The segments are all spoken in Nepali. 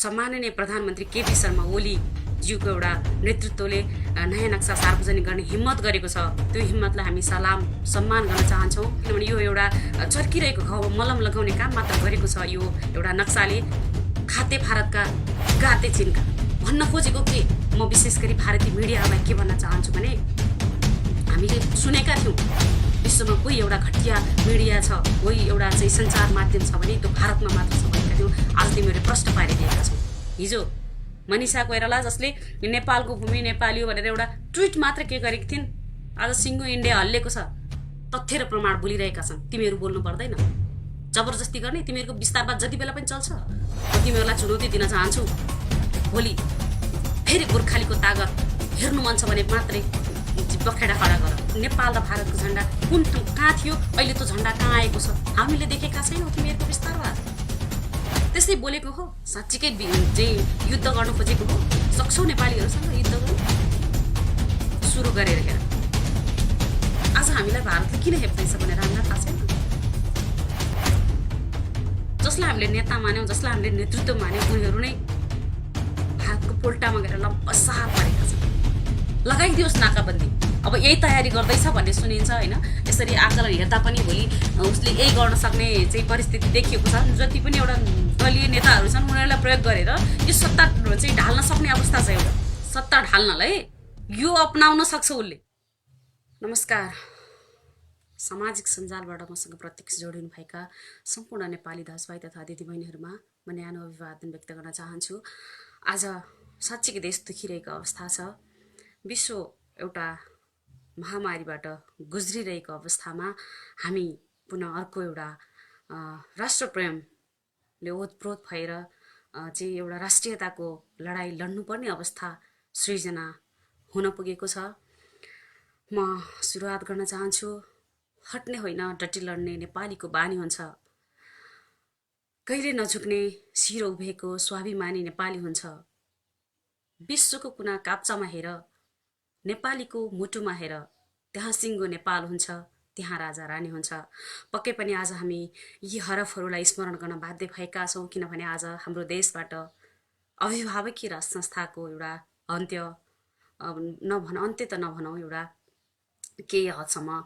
सम्माननीय प्रधानमन्त्री केपी शर्मा ओली ज्यूको एउटा नेतृत्वले नयाँ नक्सा सार्वजनिक गर्ने हिम्मत गरेको छ। त्यो हिम्मतलाई हामी सलाम सम्मान गर्न चाहन्छौँ, किनभने यो एउटा चर्किरहेको घाउमा मलम लगाउने काम मात्र गरेको छ। यो एउटा नक्साले खाते भारतका गाते चिन्का भन्न खोजेको के, म विशेष गरी भारतीय मिडियालाई के भन्न चाहन्छु भने, हामीले सुनेका थियौँ विश्वमा कोही एउटा घटिया मिडिया छ, कोही एउटा चाहिँ सञ्चार माध्यम छ भने त्यो भारतमा मात्र छ भनेका थियौँ। आज तिमीहरूले प्रश्न पारिदिएका छौँ। हिजो मनिषा कोइराला जसले नेपालको भूमि नेपाली हो भनेर एउटा ट्विट मात्र के गरेकी थिइन्, आज सिङ्गो इन्डिया हल्लेको छ। तथ्य र प्रमाण बोलिरहेका छन्। तिमीहरू बोल्नु पर्दैन। जबरजस्ती गर्ने तिमीहरूको विस्तारवाद जति बेला पनि चल्छ। म तिमीहरूलाई चुनौती दिन चाहन्छु, भोलि फेरि गोर्खालीको तागत हेर्नु मन छ भने मात्रै बखेडा खडा गर। नेपाल र भारतको झन्डा कुन कहाँ थियो, अहिले त्यो झन्डा कहाँ आएको छ, हामीले देखेका छैनौँ तिमीहरूको विस्तारवाद। त्यसै बोलेको हो, साँच्चीकै चाहिँ युद्ध गर्नु खोजेको हो। सक्छौ नेपालीहरूसँग युद्ध गर्नु सुरु गरेर हेर। आज हामीलाई भारतले किन हेप्दैछ भनेर हामीलाई थाहा छैन। जसलाई हामीले नेता मान्यौँ, जसलाई हामीले नेतृत्व मान्यौँ, उनीहरू नै भारतको पोल्टामा गएर लम्पसार परेका छन्। लगाइदियोस् नाकाबन्दी। अब यही तयारी गर्दैछ भन्ने सुनिन्छ होइन। यसरी आकलन हेर्दा पनि भोलि उसले यही गर्न सक्ने चाहिँ परिस्थिति देखिएको छ। जति पनि एउटा दलीय नेताहरू छन् उनीहरूलाई प्रयोग गरेर यो सत्ता चाहिँ ढाल्न सक्ने अवस्था छ। एउटा सत्ता ढाल्नलाई यो अपनाउन सक्छ उसले। नमस्कार, सामाजिक सञ्जालबाट मसँग प्रत्यक्ष जोडिनु भएका सम्पूर्ण नेपाली दाजुभाइ तथा दिदीबहिनीहरूमा म न्यानो अभिवादन व्यक्त गर्न चाहन्छु। आज साँच्चीकै देश दुखिरहेको अवस्था छ। विश्व एउटा महामारीबाट गुज्रिरहेको अवस्थामा हामी पुनः अर्को एउटा राष्ट्रप्रेमले ओतप्रोत भएर चाहिँ एउटा राष्ट्रियताको लडाइँ लड्नुपर्ने अवस्था सृजना हुन पुगेको छ। म सुरुवात गर्न चाहन्छु, हट्ने होइन डटी लड्ने नेपालीको बानी हुन्छ। कहिले नझुक्ने शिर उभिएको स्वाभिमानी नेपाली हुन्छ। विश्वको कुना काप्चामा हेर, नेपालीको मुटुमा हेर, त्यहाँ सिङ्गो नेपाल हुन्छ, त्यहाँ राजा रानी हुन्छ। पक्कै पनि आज हामी यी हरफहरूलाई स्मरण गर्न बाध्य भएका छौँ, किनभने आज हाम्रो देशबाट अभिभावकीय राज संस्थाको एउटा अन्त्य अन्त्य त नभनौँ, एउटा केही हदसम्म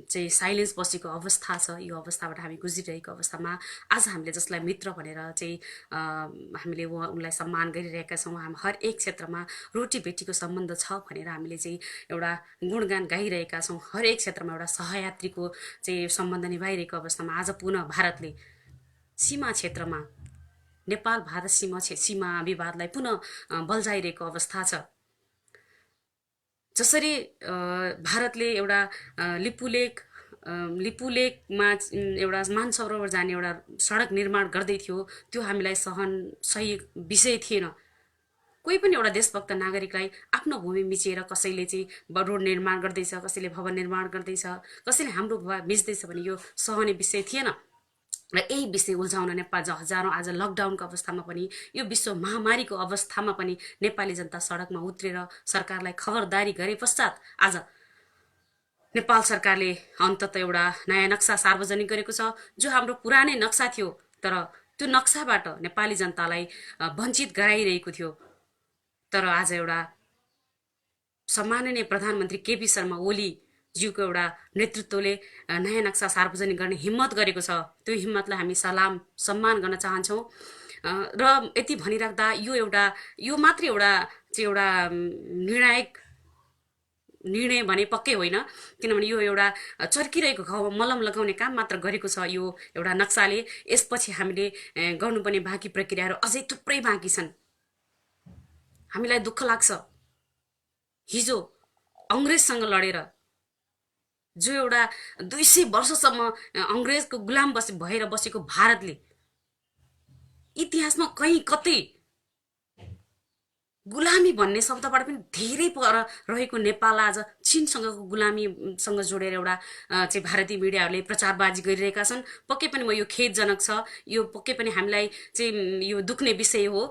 चाहिँ साइलेन्स बसेको अवस्था छ। यो अवस्थाबाट हामी गुज्रिरहेको अवस्थामा आज हामीले जसलाई मित्र भनेर चाहिँ हामीले उनलाई सम्मान गरिरहेका छौँ, हामी हर एक क्षेत्रमा रोटी बेटीको सम्बन्ध छ भनेर हामीले चाहिँ एउटा गुणगान गाइरहेका छौँ। हर एक क्षेत्रमा एउटा सहयात्रीको चाहिँ सम्बन्ध निभाइरहेको अवस्थामा आज पुनः भारतले सीमा क्षेत्रमा नेपाल भारत सीमा विवादलाई पुनः बल्झाइरहेको अवस्था छ। जसरी भारतले एउटा लिपुलेकमा एउटा मानसरोवर जाने एउटा सडक निर्माण गर्दै थियो, त्यो हामीलाई सही विषय थिएन। कोही पनि एउटा देशभक्त नागरिकलाई आफ्नो भूमि मिचेर कसैले चाहिँ रोड निर्माण गर्दैछ, कसैले भवन निर्माण गर्दैछ, कसैले हाम्रो भूमि मिच्दैछ भने यो सहने विषय थिएन। र यही विषय उल्झाउन नेपाल हजारौँ आज लकडाउनको अवस्थामा पनि, यो विश्व महामारीको अवस्थामा पनि नेपाली जनता सडकमा उत्रेर सरकारलाई खबरदारी गरे पश्चात आज नेपाल सरकारले अन्ततः एउटा नयाँ नक्सा सार्वजनिक गरेको छ, जो हाम्रो पुरानै नक्सा थियो। तर त्यो नक्साबाट नेपाली जनतालाई वञ्चित गराइरहेको थियो। तर आज एउटा सम्माननीय प्रधानमन्त्री केपी शर्मा ओली ज्यूको एउटा नेतृत्वले नयाँ नक्सा सार्वजनिक गर्ने हिम्मत गरेको छ। त्यो हिम्मतलाई हामी सलाम सम्मान गर्न चाहन्छौँ। र यति भनिराख्दा यो मात्रै एउटा निर्णायक निर्णय भने पक्कै होइन, किनभने यो एउटा चर्किरहेको घाउमा मलम लगाउने काम मात्र गरेको छ यो एउटा नक्साले। यसपछि हामीले गर्नुपर्ने बाँकी प्रक्रियाहरू अझै थुप्रै बाँकी छन्। हामीलाई दुःख लाग्छ, हिजो अङ्ग्रेजसँग लडेर जो एउटा 200 वर्षसम्म अङ्ग्रेजको गुलाम भएर बसेको भारतले इतिहासमा कहीँ कतै गुलामी भन्ने शब्दबाट पनि धेरै पर रहेको नेपाल आज चीनसँगको गुलामीसँग जोडेर एउटा चाहिँ भारतीय मिडियाहरूले प्रचारबाजी गरिरहेका छन्। पक्कै पनि यो खेदजनक छ। यो पक्कै पनि हामीलाई चाहिँ यो दुख्ने विषय हो।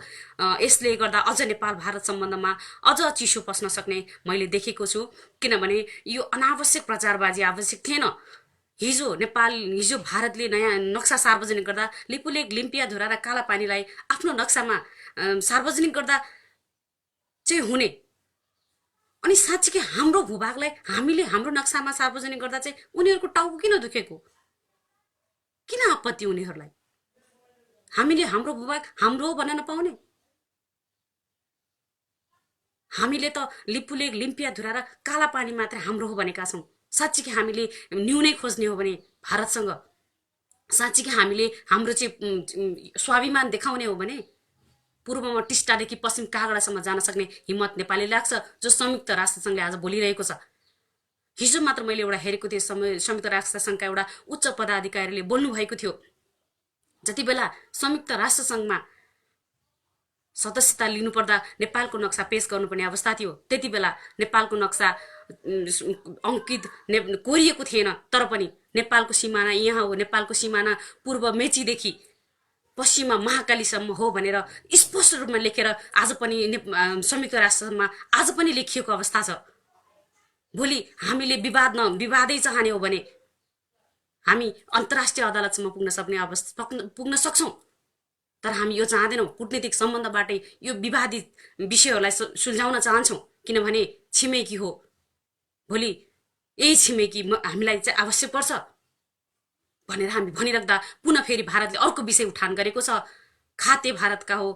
यसले गर्दा अझ नेपाल भारत सम्बन्धमा अझ चिसो पस्न सक्ने मैले देखेको छु, किनभने यो अनावश्यक प्रचारबाजी आवश्यक थिएन। हिजो भारतले नयाँ नक्सा सार्वजनिक गर्दा लिपुलेक लिम्पियाधुरा र कालापानीलाई आफ्नो नक्सामा सार्वजनिक गर्दा चाहिँ हुने, अनि साँच्चीकै हाम्रो भूभागलाई हामीले हाम्रो नक्सामा सार्वजनिक गर्दा चाहिँ उनीहरूको टाउको किन दुखेको, किन आपत्ति उनीहरूलाई? हामीले हाम्रो भूभाग हाम्रो भन्न नपाउने? हामीले त लिपुलेक लिम्पियाधुरा र कालापानी मात्रै हाम्रो हो भनेका छौँ। साँच्चीकै हामीले न्यूनै खोज्ने हो भने भारतसँग, साँच्चीकै हामीले हाम्रो चाहिँ स्वाभिमान देखाउने हो भने पूर्वमा टिस्टादेखि पश्चिम कागडासम्म जान सक्ने हिम्मत नेपाली लाग्छ, जो संयुक्त राष्ट्रसङ्घले आज बोलिरहेको छ। हिजो मात्र मैले एउटा हेरेको थिएँ, संयुक्त राष्ट्रसङ्घका एउटा उच्च पदाधिकारीले बोल्नु भएको थियो, जति बेला संयुक्त राष्ट्रसङ्घमा सदस्यता लिनुपर्दा नेपालको नक्सा पेश गर्नुपर्ने अवस्था थियो, त्यति बेला नेपालको नक्सा अङ्कित कोरिएको थिएन। तर पनि नेपालको सिमाना यहाँ हो, नेपालको सिमाना पूर्व मेचीदेखि पश्चिममा महाकालीसम्म हो भनेर स्पष्ट रूपमा लेखेर आज पनि संयुक्त राष्ट्रमा आज पनि लेखिएको अवस्था छ। भोलि हामीले विवादै चाहने हो भने हामी अन्तर्राष्ट्रिय अदालतसम्म पुग्न सक्ने अवस्था पुग्न सक्छौँ। तर हामी यो चाहँदैनौँ, कूटनीतिक सम्बन्धबाटै यो विवादित विषयहरूलाई सुल्झाउन चाहन्छौँ, किनभने छिमेकी हो। भोलि यही छिमेकी हामीलाई चाहिँ आवश्यक पर्छ भनेर हामी भनिराख्दा पुनः फेरि भारतले अर्को विषय उठान गरेको छ। खाते भारतका हो,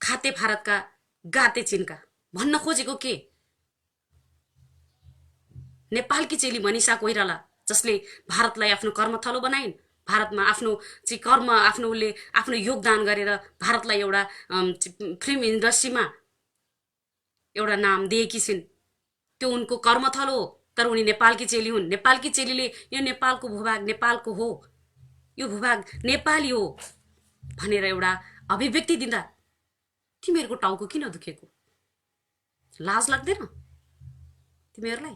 खाते भारतका गाते चीनका। भन्न खोजेको के? नेपालकी चेली मनिषा कोइराला, जसले भारतलाई आफ्नो कर्मथलो बनाइन्, भारतमा आफ्नो चाहिँ कर्म आफ्नो योगदान गरेर भारतलाई एउटा फिल्म इन्डस्ट्रीमा एउटा नाम दिएकी छिन्, त्यो उनको कर्मथलो हो। तर उनी नेपालकी चेली हुन्। नेपालकी चेलीले यो नेपालको भूभाग नेपालको हो, यो भूभाग नेपाली हो भनेर एउटा अभिव्यक्ति दिँदा तिमीहरूको टाउको किन दुखेको? लाज लाग्दैन तिमीहरूलाई?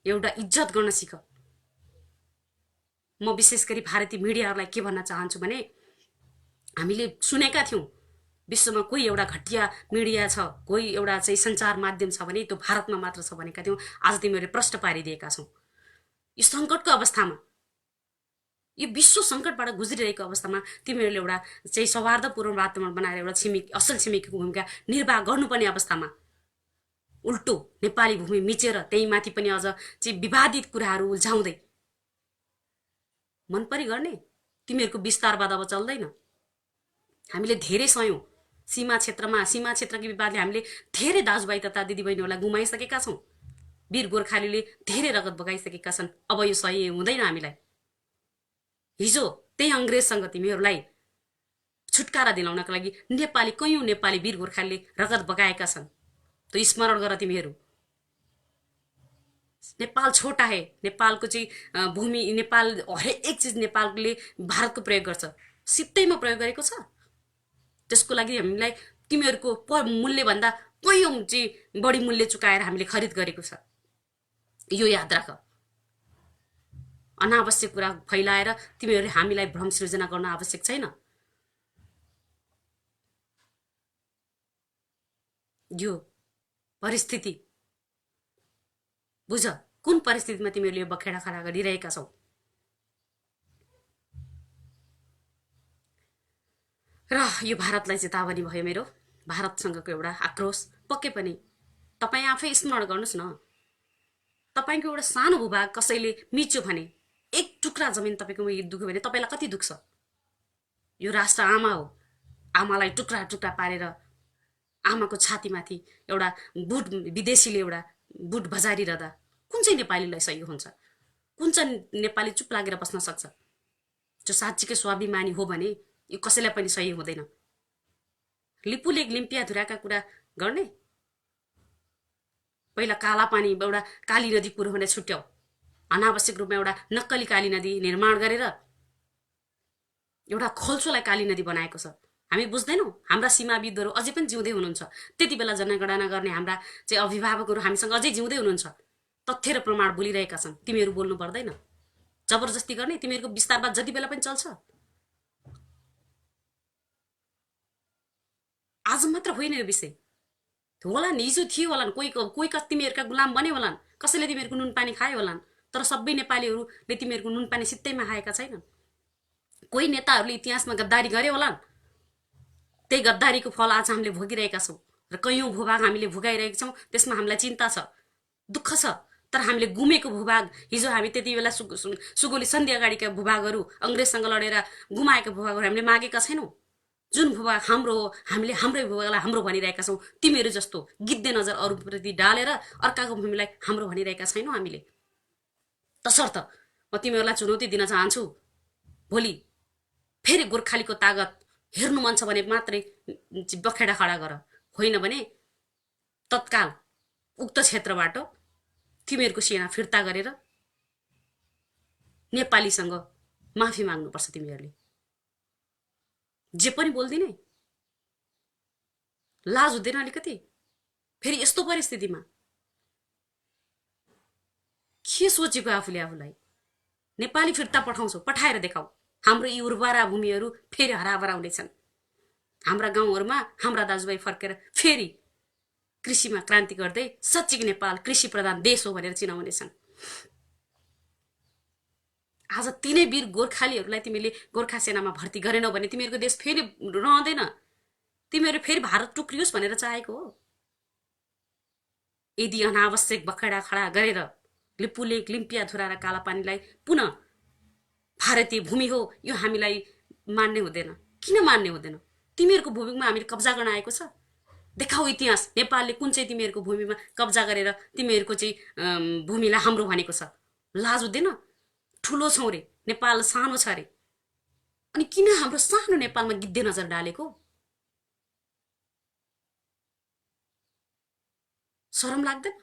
एउटा इज्जत गर्न सिक। म विशेष गरी भारतीय मिडियाहरूलाई के भन्न चाहन्छु भने, हामीले सुनेका थियौँ विश्वमा कोही एउटा घटिया मिडिया छ, कोही एउटा चाहिँ सञ्चार माध्यम छ भने त्यो भारतमा मात्र छ भनेका थियौँ। आज तिमीहरूले प्रश्न पारिदिएका छौ। यो सङ्कटको अवस्थामा, यो विश्व सङ्कटबाट गुज्रिरहेको अवस्थामा तिमीहरूले एउटा चाहिँ सौहार्दपूर्ण वातावरण बनाएर एउटा असल छिमेकीको भूमिका निर्वाह गर्नुपर्ने अवस्थामा उल्टो नेपाली भूमि मिचेर त्यही माथि पनि अझ चाहिँ विवादित कुराहरू उल्झाउँदै मनपरी गर्ने तिमीहरूको विस्तारवाद अब चल्दैन। हामीले धेरै सयौँ सीमा क्षेत्रकी विवादले हामीले धेरै दाजुभाइ तथा दिदीबहिनीहरूलाई गुमाइसकेका छौँ। वीर गोर्खालीले धेरै रगत बगाइसकेका छन्। अब यो सही हुँदैन हामीलाई। हिजो त्यही अङ्ग्रेजसँग तिमीहरूलाई छुटकारा दिलाउनका लागि कैयौँ नेपाली वीर गोर्खालीले रगत बगाएका छन्। तो स्मरण गर तिमीहरू। नेपाल छोटा है, नेपालको चाहिँ भूमि, नेपाल हरेक चिज नेपालले भारतको प्रयोग गर्छ, सित्तैमा प्रयोग गरेको छ। त्यसको लागि हामीलाई तिमीहरूको मूल्यभन्दा कैयौँ चाहिँ बढी मूल्य चुकाएर हामीले खरिद गरेको छ। यो याद राख। अनावश्यक कुरा फैलाएर तिमीहरूले हामीलाई भ्रम सृजना गर्न आवश्यक छैन। यो परिस्थिति बुझ, कुन परिस्थितिमा तिमीहरूले यो बखेडा खडा गरिरहेका छौ। र यो भारतलाई चेतावनी भयो मेरो, भारतसँगको एउटा आक्रोश। पक्कै पनि तपाईँ आफै स्मरण गर्नुहोस् न, तपाईँको एउटा सानो भूभाग कसैले मिच्यो भने, एक टुक्रा जमिन तपाईँकोमा दुख्यो भने तपाईँलाई कति दुख्छ? यो राष्ट्र आमा हो। आमालाई टुक्रा टुक्रा पारेर आमाको छातीमाथि एउटा बुट विदेशीले एउटा बुट बजारिरहँदा कुन चाहिँ नेपालीलाई सही हुन्छ? कुन चाहिँ नेपाली चुप लागेर बस्न सक्छ? जो साँच्चीकै स्वाभिमानी हो भने यो कसैलाई पनि सही हुँदैन। लिपुलेक लिम्पियाधुराका कुरा गर्ने, पहिला कालापानी एउटा काली नदी पुरो भने छुट्याउ। अनावश्यक रूपमा एउटा नक्कली काली नदी निर्माण गरेर एउटा खोल्चोलाई काली नदी बनाएको छ। हामी बुझ्दैनौँ? हाम्रा सीमाविदहरू अझै पनि जिउँदै हुनुहुन्छ। त्यति बेला जनगणना गर्ने हाम्रा चाहिँ अभिभावकहरू हामीसँग अझै जिउँदै हुनुहुन्छ। तथ्य र प्रमाण बोलिरहेका छन्। तिमीहरू बोल्नु पर्दैन। जबरजस्ती गर्ने तिमीहरूको विस्तारवाद जति बेला पनि चल्छ। आज मात्र होइन यो विषय। होला नि, हिजो थियो होला, कोही तिमीहरूका गुलाम बने होलान्, कसैले तिमीहरूको नुनपानी खायो होलान्, तर सबै नेपालीहरूले तिमीहरूको नुनपानी सित्तैमा खाएका छैनन्। कोही नेताहरूले इतिहासमा गद्दारी गरे होलान्, त्यही गद्दारीको फल आज हामीले भोगिरहेका छौँ र कैयौँ भूभाग हामीले भोगाइरहेका छौँ। त्यसमा हामीलाई चिन्ता छ, दुःख छ। तर हामीले गुमेको भूभाग, हिजो हामी त्यति बेला सुगोली सन्धि अगाडिका भूभागहरू, अङ्ग्रेजसँग लडेर गुमाएका भूभागहरू हामीले मागेका छैनौँ। जुन भूभाग हाम्रो हो, हामीले हाम्रै भूभागलाई हाम्रो भनिरहेका छौँ। तिमीहरू जस्तो गिद्धे नजर अरूप्रति डालेर अर्काको भूमिलाई हाम्रो भनिरहेका छैनौँ हामीले। तसर्थ म तिमीहरूलाई चुनौती दिन चाहन्छु, भोलि फेरि गोर्खालीको तागत हेर्नु मन छ भने मात्रै बखेडा खडा गर, होइन भने तत्काल उक्त क्षेत्रबाट तिमीहरूको सेना फिर्ता गरेर नेपालीसँग माफी माग्नुपर्छ। तिमीहरूले जे पनि बोल्दिने लाज हुँदैन अलिकति? फेरि यस्तो परिस्थितिमा के सोचेको आफूले आफूलाई? नेपाली फिर्ता पठाउँछौ, पठाएर देखाऊ। हाम्रो यी उर्वरा भूमिहरू फेरि हराभरा हुनेछन्। हाम्रा गाउँहरूमा हाम्रा दाजुभाइ फर्केर फेरि कृषिमा क्रान्ति गर्दै सच्चिक नेपाल कृषि प्रधान देश हो भनेर चिनाउनेछन्। आज तिनै वीर गोर्खालीहरूलाई तिमीले गोर्खा सेनामा भर्ती गरेनौ भने तिमीहरूको देश फेरि रहँदैन। तिमीहरू फेरि भारत टुक्रियोस् भनेर चाहेको हो। यदि अनावश्यक बखेडा खडा गरेर लिपुलेक, लिम्पियाधुरा र कालापानीलाई पुनः भारतीय भूमि हो यो हामीलाई मान्ने हुँदैन। किन मान्ने हुँदैन? तिमीहरूको भूमिमा हामीले कब्जा गर्न आएको छ। देखाऊ इतिहास, नेपालले कुन चाहिँ तिमीहरूको भूमिमा कब्जा गरेर तिमीहरूको चाहिँ भूमिलाई हाम्रो भनेको छ। लाज हुँदैन? ठुलो छौ रे, नेपाल सानो छ रे, अनि किन हाम्रो सानो नेपालमा गिद्धे नजर डालेको? शरम लाग्दैन?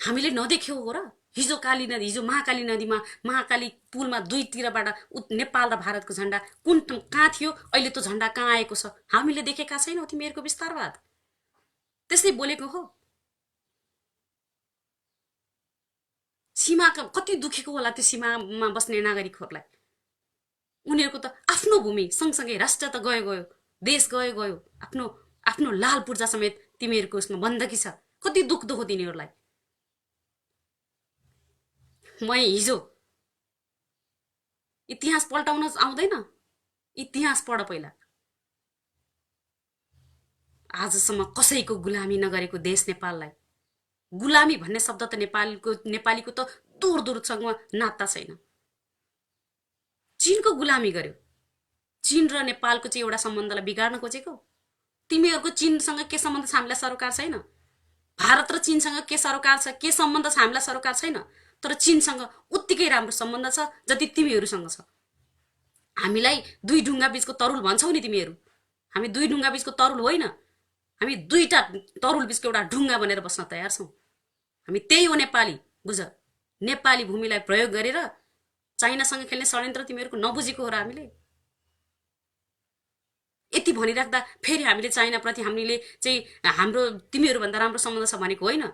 हामीले नदेख्यौ हो र? हिजो काली नदी, हिजो महाकाली नदीमा, महाकाली पुलमा दुईतिरबाट नेपाल र भारतको झण्डा कहाँ थियो, अहिले त्यो झण्डा कहाँ आएको छ? हामीले देखेका छैनौँ तिमीहरूको विस्तारवाद? त्यसै बोलेको हो। सीमाका कति दुखेको होला त्यो सीमामा बस्ने नागरिकहरूलाई। उनीहरूको त आफ्नो भूमि सँगसँगै राष्ट्र त गयो गयो, देश गयो गयो, आफ्नो आफ्नो लाल पूर्जा समेत तिमीहरूको उसमा बन्दकी छ। कति दुःख हो तिनीहरूलाई। म हिजो इतिहास पल्टाउन आउँदैन, इतिहास पढ पहिला। आजसम्म कसैको गुलामी नगरेको देश नेपाललाई गुलामी भन्ने शब्द त नेपालीको त दूर दूरसँग नाता छैन। चीनको गुलामी गर्यो। चीन र नेपालको चाहिँ एउटा सम्बन्धलाई बिगार्न खोजेको। तिमीहरूको चीनसँग के सम्बन्ध छ हामीलाई सरोकार छैन। भारत र चीनसँग के सरोकार छ, के सम्बन्ध छ हामीलाई सरोकार छैन। तर चीनसँग उत्तिकै राम्रो सम्बन्ध छ जति तिमीहरूसँग छ। हामीलाई दुई ढुङ्गा बीचको तरुल भन्छौ नि तिमीहरू। हामी दुई ढुङ्गा बीचको तरुल होइन, हामी दुईटा तरुल बीचको एउटा ढुङ्गा बनेर बस्न तयार छौँ। हामी त्यही हो नेपाली। बुझ, नेपाली भूमिलाई प्रयोग गरेर चाइनासँग खेल्ने षड्यन्त्र तिमीहरूको नबुझेको हो र हामीले यति भनिराख्दा फेरि हामीले चाइनाप्रति हामीले चाहिँ हाम्रो तिमीहरूभन्दा राम्रो सम्बन्ध छ भनेको होइन।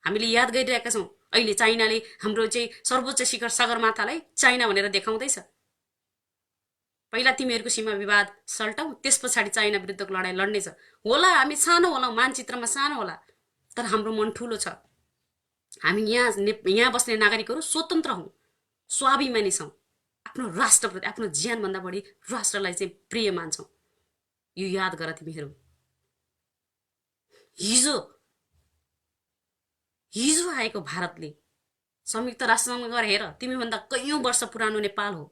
हामीले याद गरिरहेका छौँ अहिले चाइनाले हाम्रो चाहिँ सर्वोच्च शिखर सगरमाथालाई चाइना भनेर देखाउँदैछ। पहिला तिमीहरूको सीमा विवाद सल्टाऊ, त्यस पछाडि चाइना विरुद्धको लडाइँ लड्नेछ। होला हामी सानो होला, मानचित्रमा सानो होला, तर हाम्रो मन ठुलो छ। हामी यहाँ बस्ने नागरिकहरू स्वतन्त्र हौँ, स्वाभिमानी छौँ। आफ्नो राष्ट्रप्रति आफ्नो ज्यानभन्दा बढी राष्ट्रलाई चाहिँ प्रिय मान्छौँ। यो याद गर तिमीहरू। हिजो आएको भारतले संयुक्त राष्ट्रसङ्घ गएर हेर, तिमीभन्दा कैयौँ वर्ष पुरानो नेपाल हो।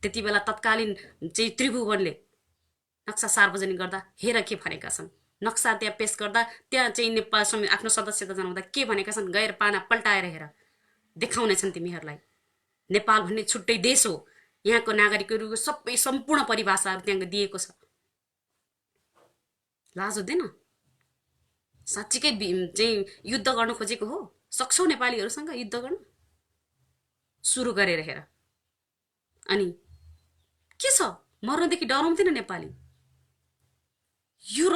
त्यति बेला तत्कालीन चाहिँ त्रिभुवनले नक्सा सार्वजनिक गर्दा हेर के भनेका छन्। नक्सा त्यहाँ पेश गर्दा त्यहाँ चाहिँ नेपाल आफ्नो सदस्यता जनाउँदा के भनेका छन्, गएर पाना पल्टाएर हेर, देखाउनेछन् तिमीहरूलाई। नेपाल भन्ने छुट्टै देश हो, यहाँको नागरिकहरूको सबै सम्पूर्ण परिभाषाहरू त्यहाँ दिएको छ। लाज हुँदैन? साँच्चीकै चाहिँ युद्ध गर्न खोजेको हो? सक्छौ नेपालीहरूसँग युद्ध गर्न? सुरु गरेर हेर। अनि के छ, मर्नदेखि डराउँदैन नेपाली। यो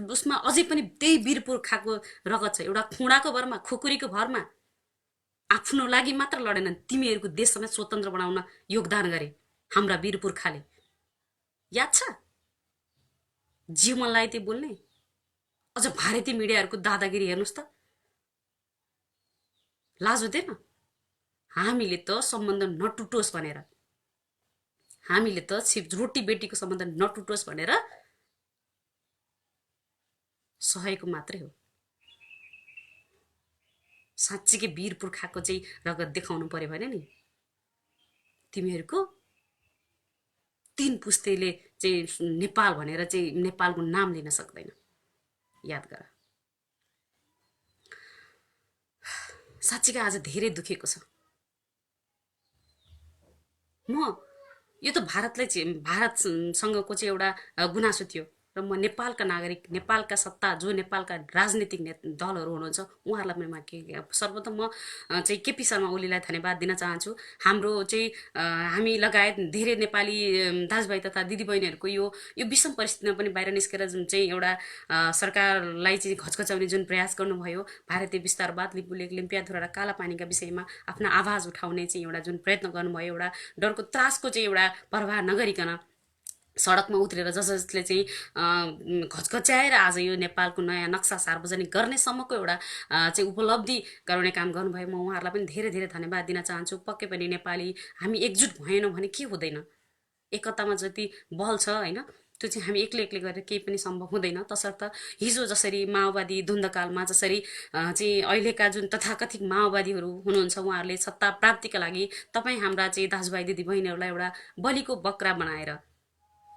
उसमा अझै पनि त्यही वीरपुर खाको रगत छ। एउटा खुँडाको भरमा, खुकुरीको भरमा आफ्नो लागि मात्र लडेनन्, तिमीहरूको देशसँग स्वतन्त्र बनाउन योगदान गरे हाम्रा वीर पुर्खाले। याद छ? जीवनलाई त्यो बोल्ने अझ भारतीय मिडियाहरूको दादागिरी हेर्नुहोस् त, लाज हुँदैन? हामीले त सम्बन्ध नटुटोस् भनेर, हामीले त छिप रोटी बेटीको सम्बन्ध नटुटोस् भनेर सहेको मात्रै हो। साँच्चीकै वीर पुर्खाको चाहिँ रगत देखाउनु पर्यो भने नि तिमीहरूको तीन पुस्तेले चाहिँ नेपाल भनेर चाहिँ नेपालको नाम लिन सक्दैन, याद गर। साँच्चीकै आज धेरै दुखेको छ म। यो त भारतलाई चाहिँ भारतसँगको चाहिँ एउटा गुनासो थियो र म नेपालका नागरिक, नेपालका सत्ता जो नेपालका राजनीतिक दलहरू हुनुहुन्छ उहाँहरूलाई पनि सर्वप्रथम म चाहिँ केपी शर्मा ओलीलाई धन्यवाद दिन चाहन्छु। हाम्रो चाहिँ हामी लगायत धेरै नेपाली दाजुभाइ तथा दिदीबहिनीहरूको यो विषम परिस्थितिमा पनि बाहिर निस्केर जुन चाहिँ एउटा सरकारलाई चाहिँ घचघचाउने जुन प्रयास गर्नुभयो, भारतीय विस्तारवाद, लिम्बुलेक लिम्पियाधुरा र कालापानीका विषयमा आफ्ना आवाज उठाउने चाहिँ एउटा जुन प्रयत्न गर्नुभयो, एउटा डरको त्रासको चाहिँ एउटा प्रवाह नगरिकन सडकमा उत्रेर जसले चाहिँ घचघच्याएर आज यो नेपालको नयाँ नक्सा सार्वजनिक गर्नेसम्मको एउटा चाहिँ उपलब्धि गराउने काम गर्नुभयो। म उहाँहरूलाई पनि धेरै धेरै धन्यवाद दिन चाहन्छु। पक्कै पनि नेपाली हामी एकजुट भएनौँ भने के हुँदैन, एकतामा जति बल छ होइन, त्यो चाहिँ हामी एक्लै एक्लै गरेर केही पनि सम्भव हुँदैन। तसर्थ हिजो जसरी माओवादी द्वन्द्वकालमा जसरी चाहिँ अहिलेका जुन तथाकथित माओवादीहरू हुनुहुन्छ उहाँहरूले सत्ता प्राप्तिका लागि तपाईँ हाम्रा चाहिँ दाजुभाइ दिदीबहिनीहरूलाई एउटा बलिको बक्रा बनाएर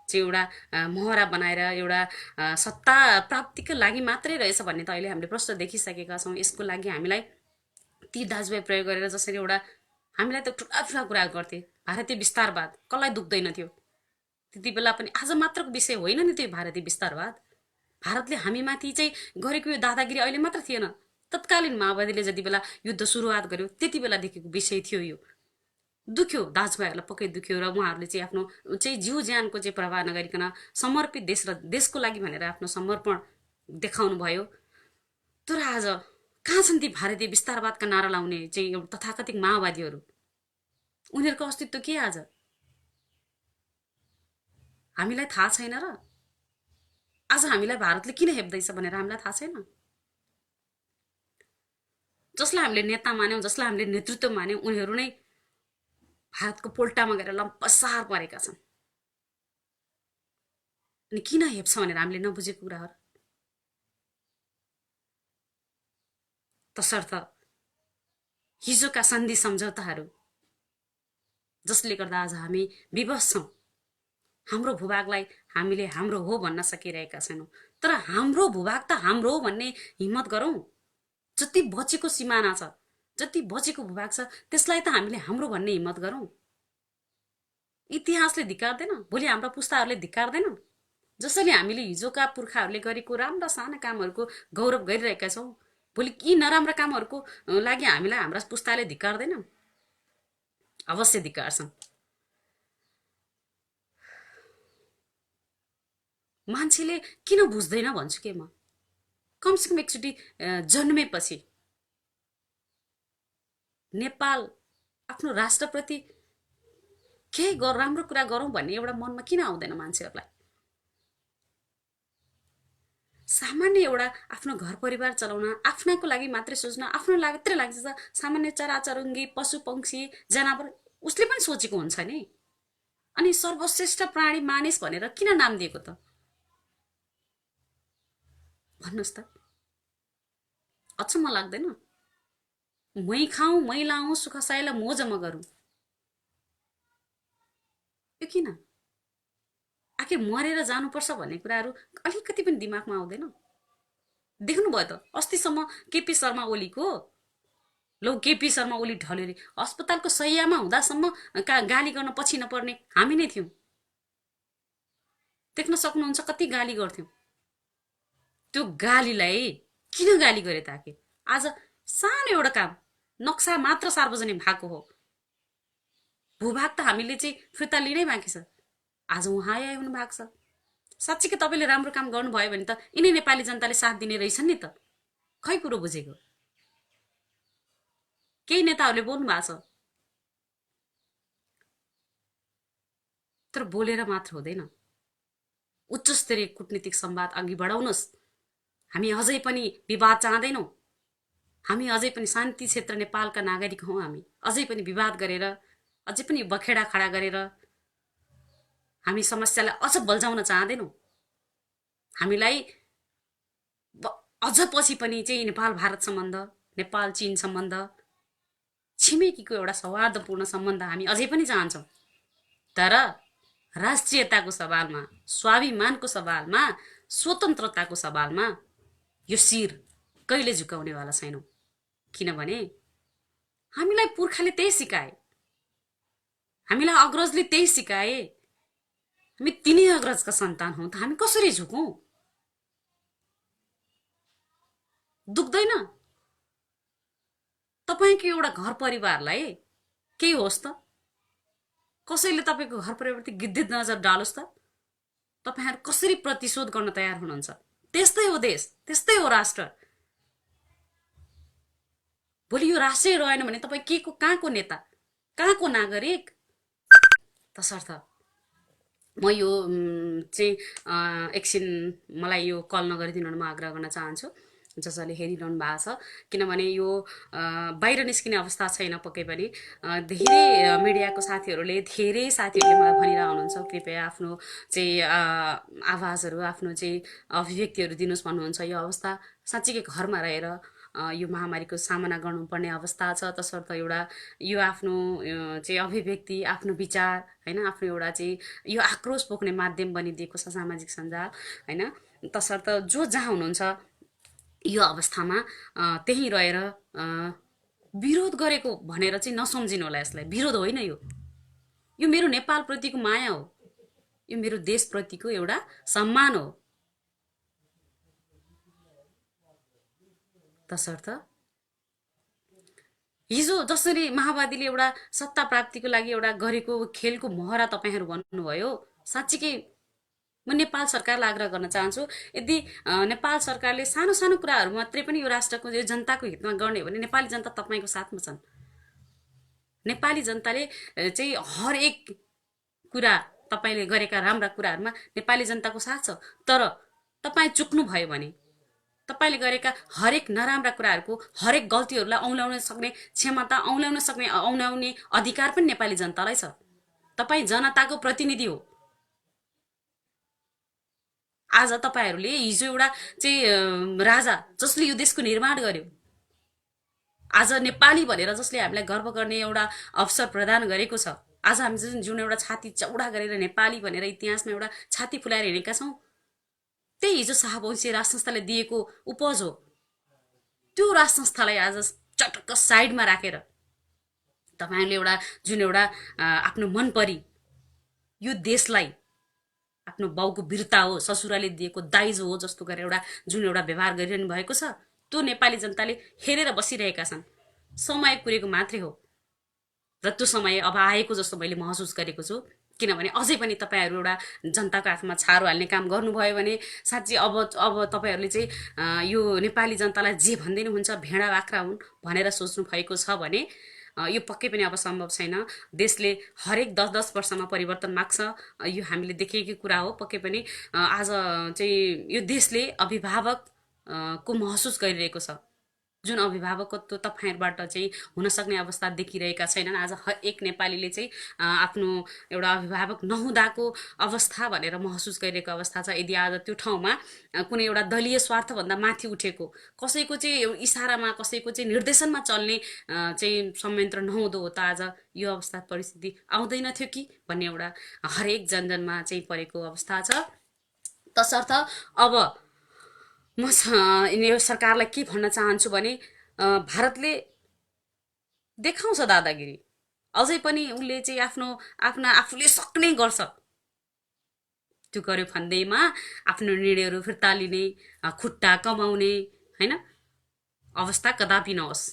चाहिँ एउटा मोहरा बनाएर एउटा सत्ता प्राप्तिको लागि मात्रै रहेछ भन्ने त अहिले हामीले प्रश्न देखिसकेका छौँ। यसको लागि हामीलाई ती दाजुभाइ प्रयोग गरेर जसरी एउटा हामीलाई त ठुला ठुला कुरा गर्थे, भारतीय विस्तारवाद कसलाई दुख्दैन थियो त्यति बेला पनि। आज मात्रको विषय होइन नि त्यो भारतीय विस्तारवाद। भारतले हामीमाथि चाहिँ गरेको यो दादागिरी अहिले मात्र थिएन, तत्कालीन माओवादीले जति बेला युद्ध सुरुवात गर्यो त्यति बेलादेखिको विषय थियो यो। दुख्यो, दाजुभाइहरूलाई पक्कै दुख्यो र उहाँहरूले चाहिँ आफ्नो चाहिँ जिउ ज्यानको चाहिँ प्रवाह नगरिकन समर्पित देश र देशको लागि भनेर आफ्नो समर्पण देखाउनु भयो। तर आज कहाँ छन् ती भारतीय विस्तारवादका नारा लाउने चाहिँ एउटा तथाकथित माओवादीहरू? उनीहरूको अस्तित्व के आज हामीलाई थाहा छैन र? आज हामीलाई भारतले किन हेप्दैछ भनेर हामीलाई थाहा छैन? जसलाई हामीले नेता मान्यौँ, जसलाई हामीले नेतृत्व मान्यौँ, उनीहरू नै भारतको पोल्टामा गएर लम्पसार परेका छन्। अनि किन हेप्छ भनेर हामीले नबुझेको कुराहरू। तसर्थ हिजोका सन्धि सम्झौताहरू जसले गर्दा आज हामी विवश छौँ, हाम्रो भूभागलाई हामीले हाम्रो हो भन्न सकिरहेका छैनौँ। तर हाम्रो भूभाग त हाम्रो हो भन्ने हिम्मत गरौँ। जति बचेको सिमाना छ, जति बचेको भूभाग छ त्यसलाई त हामीले हाम्रो भन्ने हिम्मत गरौँ। इतिहासले धिक्कार्दैन, भोलि हाम्रा पुस्ताहरूले धिक्कार्दैन। जसरी हामीले हिजोका पुर्खाहरूले गरेको राम्रा साना कामहरूको गौरव गरिरहेका छौँ, भोलि यी नराम्रा कामहरूको लागि हामीलाई हाम्रा पुस्ताले धिक्कार्दैन? अवश्य धिक्कार्छन्। मान्छेले किन बुझ्दैन भन्छु के म। कमसेकम एकचोटि जन्मेपछि नेपाल आफ्नो राष्ट्रप्रति केही राम्रो कुरा गरौँ भन्ने एउटा मनमा किन आउँदैन मान्छेहरूलाई? सामान्य एउटा आफ्नो घर परिवार चलाउन, आफ्नाको लागि मात्रै सोच्न, आफ्नो मात्रै लाग्छ। सामान्य चराचरुङ्गी पशु पक्षी जनावर उसले पनि सोचेको हुन्छ नि। अनि सर्वश्रेष्ठ प्राणी मानिस भनेर किन नाम दिएको त भन्नुहोस् त? अचम्म लाग्दैन? मै खाउँ मै लाउँ सुखसाइला मोज म गरौँ, यो किन? आखिर मरेर जानुपर्छ भन्ने कुराहरू अलिकति पनि दिमागमा आउँदैन? देख्नुभयो त अस्तिसम्म केपी शर्मा ओलीको, लौ केपी शर्मा ओली ढल्यो रे, अस्पतालको शैय्यामा हुँदासम्म गाली गर्न पछि नपर्ने हामी नै थियौँ। देख्न सक्नुहुन्छ कति गाली गर्थ्यौँ। त्यो गालीलाई किन गाली गरे त? आखिर आज सानो एउटा काम, नक्सा मात्र सार्वजनिक भएको हो, भूभाग त हामीले चाहिँ फिर्ता लिनै बाँकी छ। आज उहाँ आइहुनु भएको छ। साँच्चीकै तपाईँले राम्रो काम गर्नुभयो भने त यिनै नेपाली जनताले साथ दिने रहेछन् नि त। खै कुरो बुझेको? केही नेताहरूले बोल्नु भएको छ, तर बोलेर मात्र हुँदैन। उच्च स्तरीय कूटनीतिक संवाद अघि बढाउनुहोस्। हामी अझै पनि विवाद चाहँदैनौँ। हामी अझै पनि शान्ति क्षेत्र नेपालका नागरिक हौँ। हामी अझै पनि विवाद गरेर, अझै पनि बखेडा खडा गरेर हामी समस्यालाई अझ बल्झाउन चाहँदैनौँ। हामीलाई अझ पछि पनि चाहिँ नेपाल भारत सम्बन्ध, नेपाल चीन सम्बन्ध, छिमेकीको एउटा सौहार्दपूर्ण सम्बन्ध हामी अझै पनि चाहन्छौँ। तर राष्ट्रियताको सवालमा, स्वाभिमानको सवालमा, स्वतन्त्रताको सवालमा यो शिर कहिले झुकाउनेवाला छैनौँ। किनभने हामीलाई पुर्खाले त्यही सिकाए, हामीलाई अग्रजले त्यही सिकाए। हामी तिनै अग्रजका सन्तान हौँ त हामी कसरी झुकौँ? दुख्दैन? तपाईँको एउटा घर परिवारलाई केही होस् त, कसैले तपाईँको घर परिवारप्रति गिद्धित नजर डालोस् त, तपाईँहरू कसरी प्रतिशोध गर्न तयार हुनुहुन्छ? त्यस्तै हो देश, त्यस्तै हो राष्ट्र। भोलि यो राष्ट्रै रहेन भने तपाईँ के को, कहाँको नेता, कहाँको नागरिक? तसर्थ म यो चाहिँ एकछिन मलाई यो कल नगरिदिनु म आग्रह गर्न चाहन्छु, जसले हेरिरहनु भएको छ। किनभने यो बाहिर निस्किने अवस्था छैन पक्कै पनि। धेरै मिडियाको साथीहरूले, धेरै साथीहरूले मलाई भनिरहनु हुनुहुन्छ, कृपया आफ्नो चाहिँ आवाजहरू, आफ्नो चाहिँ अभिव्यक्तिहरू दिनुहोस् भन्नुहुन्छ। यो अवस्था साँच्चीकै घरमा रहेर यो महामारीको सामना गर्नुपर्ने अवस्था छ। तसर्थ एउटा यो आफ्नो चाहिँ अभिव्यक्ति, आफ्नो विचार होइन, आफ्नो एउटा चाहिँ यो आक्रोश पोख्ने माध्यम बनिदिएको छ सामाजिक सञ्जाल होइन। तसर्थ जो जहाँ हुनुहुन्छ यो अवस्थामा त्यहीँ रहेर विरोध गरेको भनेर चाहिँ नसम्झिनु होला। यसलाई विरोध होइन, यो मेरो नेपालप्रतिको माया हो, यो मेरो देशप्रतिको एउटा सम्मान हो। तसर्थ हिजो जसरी माओवादीले एउटा सत्ता प्राप्तिको लागि एउटा गरेको खेलको मोहरा तपाईँहरू भन्नुभयो, साँच्चीकै म नेपाल सरकारलाई आग्रह गर्न चाहन्छु, यदि नेपाल सरकारले सानो सानो कुराहरू मात्रै पनि यो राष्ट्रको, यो जनताको हितमा गर्ने हो भने नेपाली जनता तपाईँको साथमा छन्। नेपाली जनताले चाहिँ हरेक कुरा, तपाईँले गरेका राम्रा कुराहरूमा नेपाली जनताको साथ छ। तर तपाईँ चुक्नु भयो भने तपाईँले गरेका हरेक नराम्रा कुराहरूको, हरेक गल्तीहरूलाई औँल्याउन सक्ने क्षमता, औँल्याउने अधिकार पनि नेपाली जनतालाई छ। तपाईँ जनताको प्रतिनिधि हो। आज तपाईँहरूले हिजो एउटा चाहिँ राजा जसले यो देशको निर्माण गर्यो, आज नेपाली भनेर जसले हामीलाई गर्व गर्ने एउटा अवसर प्रदान गरेको छ, आज हामी जुन एउटा छाती चौडा गरेर नेपाली भनेर इतिहासमा एउटा छाती फुलाएर हिँडेका छौँ, त्यही हिजो शाहवंशी राज संस्थाले दिएको उपज हो। त्यो राज संस्थालाई आज चटक्क साइडमा राखेर तपाईँहरूले एउटा जुन एउटा आफ्नो मन परी यो देशलाई, आफ्नो बाउको वीरता हो, ससुराले दिएको दाइजो हो जस्तो गरेर एउटा जुन एउटा व्यवहार गरिरहनु भएको छ, त्यो नेपाली जनताले हेरेर बसिरहेका छन्। समय पुगेको मात्रै हो र त्यो समय अब आएको जस्तो मैले महसुस गरेको छु। किनभने अझै पनि तपाईँहरू एउटा जनताको हातमा छारो हाल्ने काम गर्नुभयो भने साँच्चै अब तपाईँहरूले चाहिँ यो नेपाली जनतालाई जे भन्दै हुन्छ भेडा बाख्रा हुन् भनेर सोच्नु भएको छ भने यो पक्कै पनि अब सम्भव छैन। देशले हरेक 10-10 वर्षमा परिवर्तन माग्छ, यो हामीले देखेकै कुरा हो। पक्कै पनि आज चाहिँ यो देशले अभिभावक को महसुस गरिरहेको छ, जुन अभिभावकत्व तपाईँहरूबाट चाहिँ हुन सक्ने अवस्था देखिरहेका छैनन्। आज हरेक नेपालीले चाहिँ आफ्नो एउटा अभिभावक नहुँदाको अवस्था भनेर महसुस गरिरहेको अवस्था छ। यदि आज त्यो ठाउँमा कुनै एउटा दलीय स्वार्थभन्दा माथि उठेको कसैको चाहिँ इसारामा, कसैको चाहिँ निर्देशनमा चल्ने चाहिँ संयन्त्र नहुँदो हो त आज यो अवस्था परिस्थिति आउँदैन थियो कि भन्ने एउटा हरेक जनजनमा चाहिँ परेको अवस्था छ। तसर्थ अब म यो सरकारलाई के भन्न चाहन्छु भने भारतले देखाउँछ दादागिरी, अझै पनि उसले चाहिँ आफूले सक्ने गर्छ। त्यो गर्यो भन्दैमा आफ्नो निर्णयहरू फिर्ता लिने, खुट्टा कमाउने होइन अवस्था कदापि नहोस्।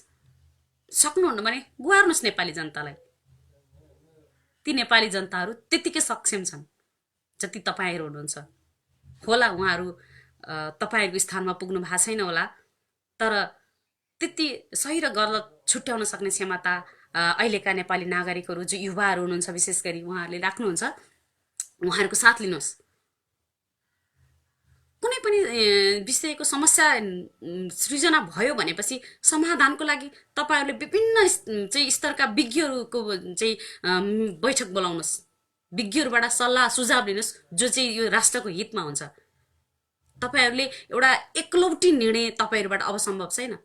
सक्नुहुन्न भने गुहार्नुहोस् नेपाली जनतालाई। ती नेपाली जनताहरू त्यतिकै सक्षम छन् जति तपाईँहरू हुनुहुन्छ। होला उहाँहरू तपाईँहरूको स्थानमा पुग्नु भएको छैन होला, तर त्यति सही र गलत छुट्याउन सक्ने क्षमता अहिलेका नेपाली नागरिकहरू, जो युवाहरू हुनुहुन्छ विशेष गरी, उहाँहरूले राख्नुहुन्छ। उहाँहरूको साथ लिनुहोस्। कुनै पनि विषयको समस्या सृजना भयो भनेपछि समाधानको लागि तपाईँहरूले विभिन्न चाहिँ स्तरका विज्ञहरूको चाहिँ बैठक बोलाउनुहोस्, विज्ञहरूबाट सल्लाह सुझाव लिनुहोस्, जो चाहिँ यो राष्ट्रको हितमा हुन्छ। तपाईँहरूले एउटा एकलौटी निर्णय तपाईँहरूबाट अब सम्भव छैन।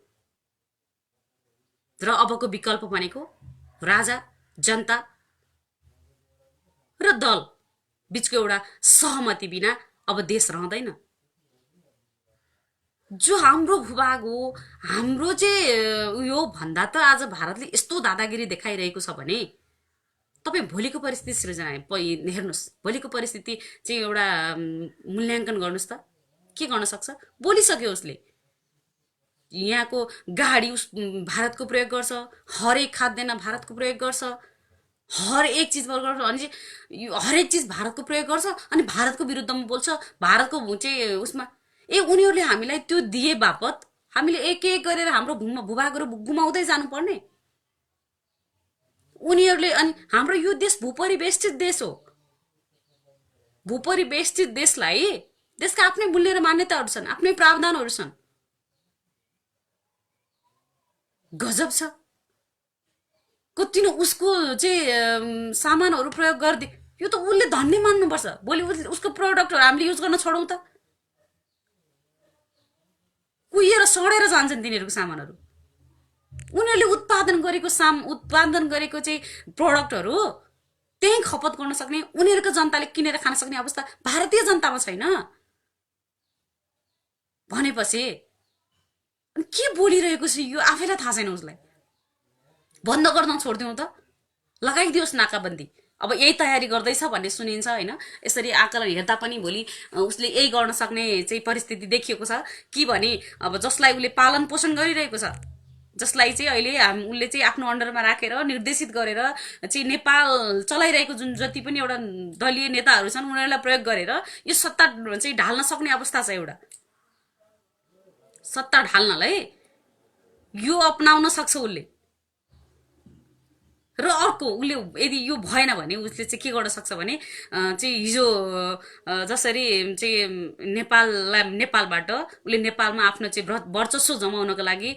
र अबको विकल्प भनेको राजा, जनता र दल बिचको एउटा सहमति बिना अब देश रहँदैन। जो हाम्रो भूभाग हो, हाम्रो चाहिँ उयो भन्दा त आज भारतले यस्तो दादागिरी देखाइरहेको छ भने तपाईँ भोलिको परिस्थिति सृजना हेर्नुहोस्। भोलिको परिस्थिति चाहिँ एउटा मूल्याङ्कन गर्नुहोस् त, के गर्न सक्छ? बोलिसक्यो उसले। यहाँको गाडी उस भारतको प्रयोग गर्छ, हरेक खाद्यान्न भारतको प्रयोग गर्छ, हरेक चिज गर्छ, अनि हरेक चिज भारतको प्रयोग गर्छ, अनि भारतको विरुद्धमा बोल्छ, भारतको चाहिँ उसमा उनीहरूले हामीलाई त्यो दिए बापत हामीले एक एक गरेर हाम्रो भूभागहरू गुमाउँदै जानुपर्ने। उनीहरूले अनि हाम्रो यो देश भूपरिवेष्टित देश हो। भूपरिवेष्टित देशलाई देशका आफ्नै मूल्य र मान्यताहरू छन्, आफ्नै प्रावधानहरू छन्। गजब छ। कति न उसको चाहिँ सामानहरू प्रयोग गरिदिए, यो त उसले धन्य मान्नुपर्छ। भोलि उसको प्रडक्टहरू हामीले युज गर्न छोडौँ त कुहिएर सडेर जान्छन् तिनीहरूको सामानहरू। उनीहरूले उत्पादन गरेको चाहिँ प्रडक्टहरू त्यही खपत गर्न सक्ने, उनीहरूको जनताले किनेर खान सक्ने अवस्था भारतीय जनतामा छैन भनेपछि के बोलिरहेको छ यो आफैलाई थाहा छैन। उसलाई बन्द गर्न छोडिदिउँ त, लगाइदियोस् नाकाबन्दी। अब यही तयारी गर्दैछ भन्ने सुनिन्छ होइन। यसरी आकलन हेर्दा पनि भोलि उसले यही गर्न सक्ने चाहिँ परिस्थिति देखिएको छ कि भने अब जसलाई उसले पालन पोषण गरिरहेको छ, जसलाई चाहिँ अहिले उसले चाहिँ आफ्नो अन्डरमा राखेर निर्देशित गरेर चाहिँ नेपाल चलाइरहेको जुन जति पनि एउटा दलीय नेताहरू छन् उनीहरूलाई प्रयोग गरेर यो सत्ता चाहिँ ढाल्न सक्ने अवस्था छ। एउटा सत्ता ढाल्नलाई यो अपनाउन सक्छ उसले। र अर्को उसले यदि यो भएन भने उसले चाहिँ के गर्न सक्छ भने चाहिँ हिजो जसरी चाहिँ नेपालबाट उसले नेपालमा आफ्नो चाहिँ वर्चस्व जमाउनको लागि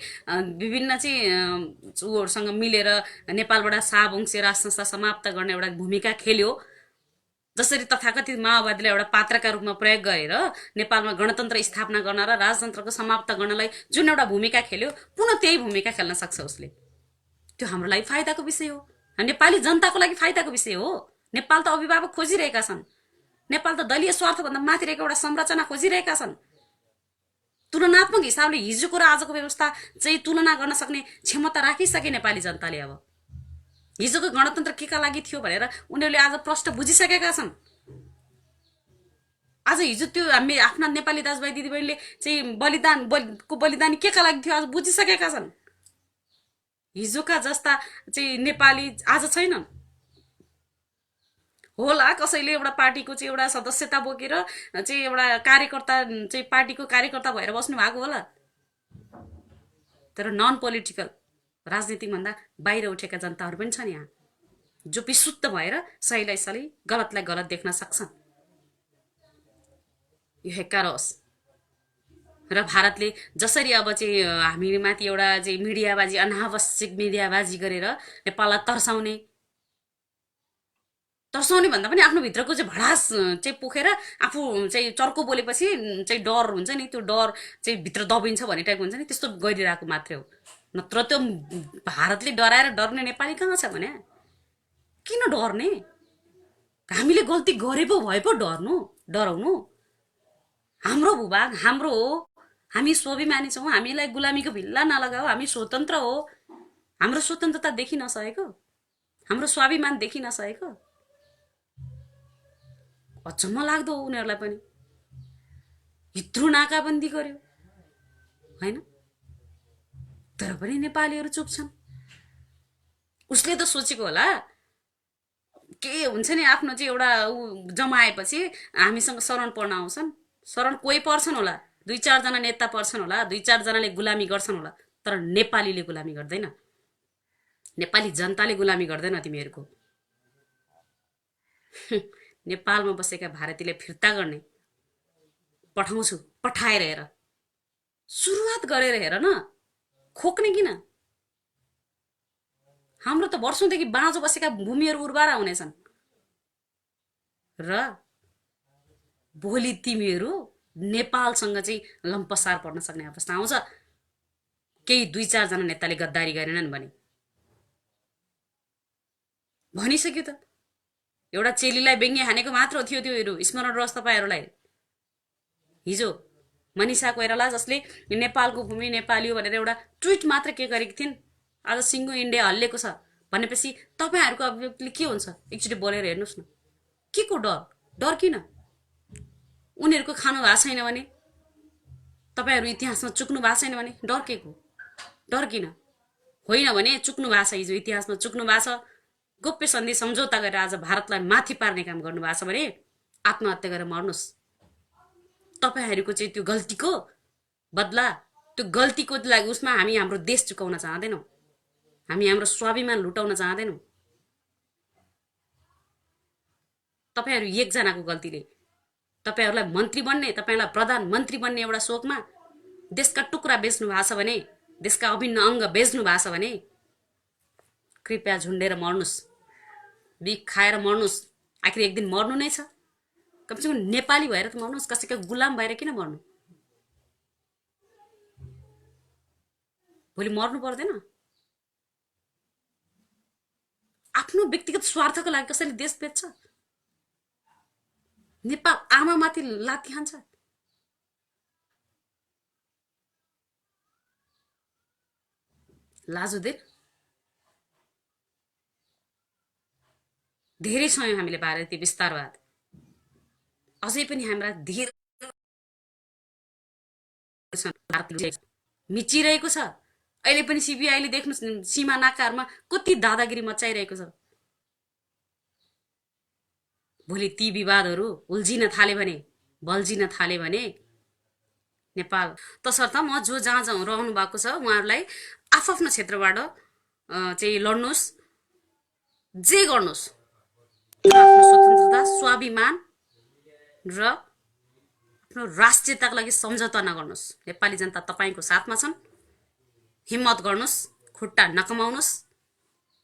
विभिन्न चाहिँ उहरूसँग मिलेर नेपालबाट शाहवंशी राज संस्था समाप्त गर्ने एउटा भूमिका खेल्यो। जसरी तथाकथित माओवादीलाई एउटा पात्रका रूपमा प्रयोग गरेर नेपालमा गणतन्त्र स्थापना गर्न र राजतन्त्रको समाप्त गर्नलाई जुन एउटा भूमिका खेल्यो, पुनः त्यही भूमिका खेल्न सक्छ उसले। त्यो हाम्रो लागि फाइदाको विषय हो, नेपाली जनताको लागि फाइदाको विषय हो। नेपाल त अभिभावक खोजिरहेका छन्, नेपाल त दलीय स्वार्थभन्दा माथि रहेको एउटा संरचना खोजिरहेका छन्। तुलनात्मक हिसाबले हिजोको र आजको व्यवस्था चाहिँ तुलना गर्न सक्ने क्षमता राखिसके नेपाली जनताले। अब हिजोको गणतन्त्र के का लागि थियो भनेर उनीहरूले आज प्रश्न बुझिसकेका छन्। आज हिजो त्यो हामी आफ्ना नेपाली दाजुभाइ दिदीबहिनीले चाहिँ बलिदानी के का लागि थियो आज बुझिसकेका छन्। हिजोका जस्ता चाहिँ नेपाली आज छैनन् होला। कसैले एउटा पार्टीको चाहिँ एउटा सदस्यता बोकेर चाहिँ एउटा कार्यकर्ता चाहिँ पार्टीको कार्यकर्ता भएर बस्नु भएको होला, तर नन पोलिटिकल राजनीतिक भन्दा बाहिर उठेका जनताहरू पनि छन् यहाँ, जो विशुद्ध भएर सहीलाई सही गलतलाई गलत देख्न सक्छन्। यो हेक्का रहोस्। र भारतले जसरी अब चाहिँ हामीमाथि एउटा चाहिँ मिडियाबाजी, अनावश्यक मिडियाबाजी गरेर नेपाललाई तर्साउने भन्दा पनि आफ्नो भित्रको चाहिँ भडास चाहिँ पोखेर आफू चाहिँ चर्को बोलेपछि चाहिँ डर हुन्छ नि, त्यो डर चाहिँ भित्र दबिन्छ भन्ने टाइपको हुन्छ नि, त्यस्तो गरिरहेको मात्रै हो। नत्र त्यो भारतले डराएर डर्ने नेपाली कहाँ छ भने? किन डर्ने? हामीले गल्ती गरे पो भए पो डराउनु? हाम्रो भूभाग हाम्रो हो, हामी स्वाभिमानी छौँ, हामीलाई गुलामीको भिल्ला नलगाऊ, हामी स्वतन्त्र हो। हाम्रो स्वतन्त्रता देखि नसकेको, हाम्रो स्वाभिमान देखि नसकेको अचम्म लाग्दो हो उनीहरूलाई पनि। यत्रो नाकाबन्दी गर्यो होइन, तर पनि नेपालीहरू चुप छन्। उसले त सोचेको होला के हुन्छ नि, आफ्नो चाहिँ एउटा जमाएपछि हामीसँग शरण पर्न आउँछन्। शरण कोही पर्छन् होला, 2-4 जना नेता पर्छन् होला, 2-4 जनाले गुलामी गर्छन् होला, तर नेपालीले गुलामी गर्दैन, नेपाली जनताले गुलामी गर्दैन तिमीहरूको। नेपालमा बसेका भारतीयले फिर्ता गर्ने पठाउँछु, पठाएर हेर, सुरुवात गरेर हेर न, खोक्ने किन? हाम्रो त वर्षौंदेखि बाँझो बसेका भूमिहरू उर्वरा हुनेछन् र भोलि तिमीहरू नेपालसँग चाहिँ लम्पसार पर्न सक्ने अवस्था आउँछ केही 2-4 जना नेताले गद्दारी गरेनन् भने। भनिसक्यो त, एउटा चेलीलाई बेङ्गे हानेको मात्र थियो त्योहरू, स्मरण रहोस् तपाईँहरूलाई। हिजो मनिषा कोइराला जसले नेपालको भूमि नेपाली हो भनेर एउटा ट्विट मात्र के गरेकी थिइन्, आज सिङ्गो इन्डिया हल्लेको छ भनेपछि तपाईँहरूको अभिव्यक्तिले के हुन्छ? एकचोटि बोलेर हेर्नुहोस् न, के को डर? डर किन? उनीहरूको खानु भएको छैन भने, तपाईँहरू इतिहासमा चुक्नु भएको छैन भने डर के को? डर किन? होइन भने चुक्नु भएको छ, हिजो इतिहासमा चुक्नु भएको छ, गोप्य सन्धि सम्झौता गरेर आज भारतलाई माथि पार्ने काम गर्नुभएको छ भने आत्महत्या गरेर मर्नुहोस्। तपाईँहरूको चाहिँ त्यो गल्तीको बदला, त्यो गल्तीको लागि उसमा हामी हाम्रो देश चुकाउन चाहँदैनौँ, हामी हाम्रो स्वाभिमान लुटाउन चाहँदैनौँ। तपाईँहरू एकजनाको गल्तीले तपाईँहरूलाई मन्त्री बन्ने, तपाईँहरूलाई प्रधानमन्त्री बन्ने एउटा सोखमा देशका टुक्रा बेच्नु भएको छ भने, देशका अभिन्न अङ्ग बेच्नु भएको छ भने कृपया झुन्डेर मर्नुहोस्, बिख खाएर मर्नुहोस्। आखिर एक दिन मर्नु नै छ, कमसेकम नेपाली भएर त मर्नुहोस्, कसैका गुलाम भएर किन मर्नु? भोलि मर्नु पर्दैन। आफ्नो व्यक्तिगत स्वार्थको लागि कसैले देश बेच्छ? नेपाल आमामाथि लात्ती खान्छ। लाजुदेन धेरै सहयौँ हामीले भारतीय विस्तारवाद, अझै पनि हाम्रा धेरै मिचिरहेको छ। अहिले पनि सिबिआईले देख्नुहोस् सीमा नाकाहरूमा कति दादागिरी मचाइरहेको छ। भोलि ती विवादहरू उल्झिन थाले भने, बल्झिन थाले भने नेपाल, तसर्थ म जो जहाँ जहाँ रहनु भएको छ उहाँहरूलाई आफ्नो क्षेत्रबाट चाहिँ लड्नुहोस्, जे गर्नुहोस्, आफ्नो स्वतन्त्रता, स्वाभिमान र आफ्नो राष्ट्रियताको लागि सम्झौता नगर्नुहोस्। नेपाली जनता तपाईँको साथमा छन्, हिम्मत गर्नुहोस्, खुट्टा नकमाउनुहोस्।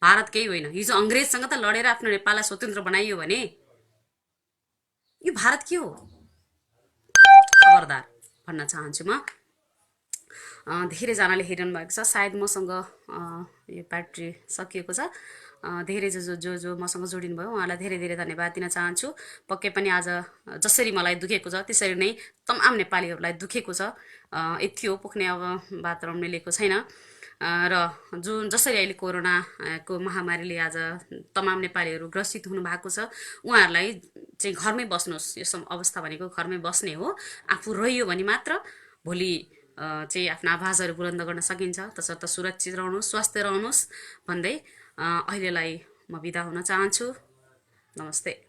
भारत केही होइन, हिजो अङ्ग्रेजसँग त लडेर आफ्नो नेपाललाई स्वतन्त्र बनाइयो भने यो भारत के हो? खबरदार भन्न चाहन्छु म। धेरैजनाले हेरिरहनु भएको छ, सायद मसँग यो ब्याट्री सकिएको छ। धेरै जो मसँग जोडिनु भयो उहाँलाई धेरै धेरै धन्यवाद दिन चाहन्छु। पक्कै पनि आज जसरी मलाई दुखेको छ त्यसरी नै तमाम नेपालीहरूलाई दुखेको छ। यति हो, पुग्ने अब वातावरण मिलेको छैन। र जुन जसरी अहिले कोरोनाको महामारीले आज तमाम नेपालीहरू ग्रसित हुनु भएको छ, उहाँहरूलाई चाहिँ घरमै बस्नुहोस्, यो अवस्था भनेको घरमै बस्ने हो। आफू रहियो भने मात्र भोलि चाहिँ आफ्ना आवाजहरू बुलन्द गर्न सकिन्छ। तसर्थ सुरक्षित रहनुहोस्, स्वस्थ रहनुहोस् भन्दै अहिलेलाई म बिदा हुन चाहन्छु। नमस्ते।